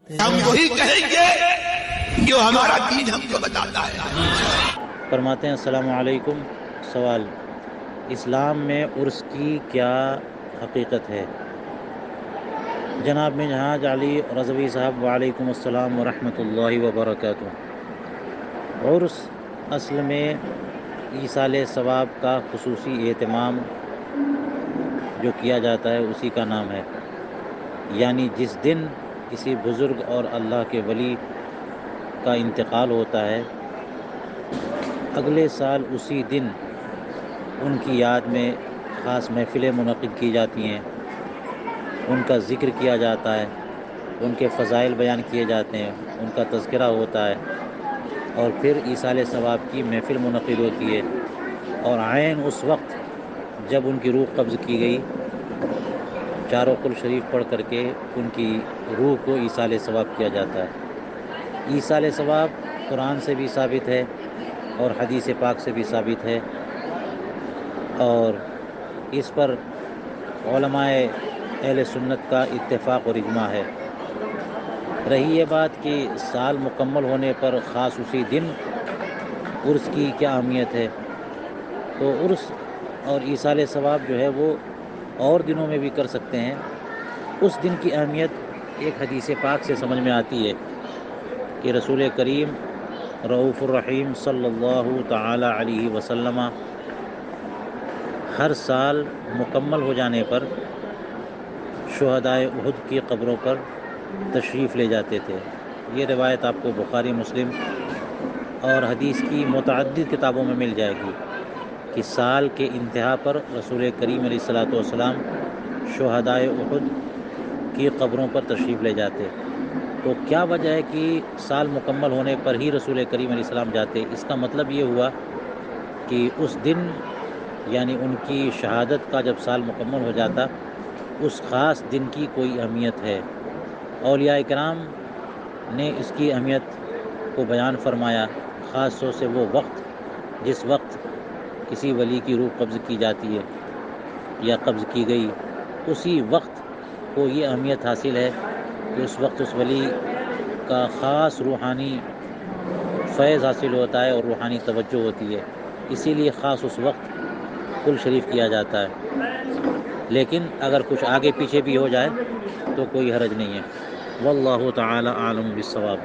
ہم وہی کہیں گے جو ہمارا دین ہم کو بتاتا ہے۔ فرماتے ہیں السلام علیکم، سوال، اسلام میں عرس کی کیا حقیقت ہے؟ جناب منہاج علی رضوی صاحب، وعلیکم السلام ورحمۃ اللہ وبرکاتہ۔ عرس اصل میں ایصال ثواب کا خصوصی اہتمام جو کیا جاتا ہے اسی کا نام ہے، یعنی جس دن کسی بزرگ اور اللہ کے ولی کا انتقال ہوتا ہے، اگلے سال اسی دن ان کی یاد میں خاص محفلیں منعقد کی جاتی ہیں، ان کا ذکر کیا جاتا ہے، ان کے فضائل بیان کیے جاتے ہیں، ان کا تذکرہ ہوتا ہے، اور پھر ایصال ثواب کی محفل منعقد ہوتی ہے، اور عین اس وقت جب ان کی روح قبض کی گئی، چاروں قل شریف پڑھ کر کے ان کی روح کو ایصال ثواب کیا جاتا ہے۔ ایصال ثواب قرآن سے بھی ثابت ہے اور حدیث پاک سے بھی ثابت ہے، اور اس پر علماء اہل سنت کا اتفاق اور اجماع ہے۔ رہی یہ بات کہ سال مکمل ہونے پر خاص اسی دن عرس کی کیا اہمیت ہے، تو عرس اور ایصال ثواب جو ہے وہ اور دنوں میں بھی کر سکتے ہیں۔ اس دن کی اہمیت ایک حدیث پاک سے سمجھ میں آتی ہے کہ رسول کریم رؤوف الرحیم صلی اللہ تعالی علیہ وسلم ہر سال مکمل ہو جانے پر شہدائے احد کی قبروں پر تشریف لے جاتے تھے۔ یہ روایت آپ کو بخاری، مسلم اور حدیث کی متعدد کتابوں میں مل جائے گی کہ سال کے انتہا پر رسول کریم علیہ الصلاۃ والسلام شہدائے احد کی قبروں پر تشریف لے جاتے۔ تو کیا وجہ ہے کہ سال مکمل ہونے پر ہی رسول کریم علیہ السلام جاتے؟ اس کا مطلب یہ ہوا کہ اس دن یعنی ان کی شہادت کا جب سال مکمل ہو جاتا، اس خاص دن کی کوئی اہمیت ہے۔ اولیاء کرام نے اس کی اہمیت کو بیان فرمایا، خاص طور سے وہ وقت جس وقت کسی ولی کی روح قبض کی جاتی ہے یا قبض کی گئی، اسی وقت کو یہ اہمیت حاصل ہے کہ اس وقت اس ولی کا خاص روحانی فیض حاصل ہوتا ہے اور روحانی توجہ ہوتی ہے، اسی لیے خاص اس وقت قل شریف کیا جاتا ہے۔ لیکن اگر کچھ آگے پیچھے بھی ہو جائے تو کوئی حرج نہیں ہے۔ واللہ تعالی اعلم بالصواب۔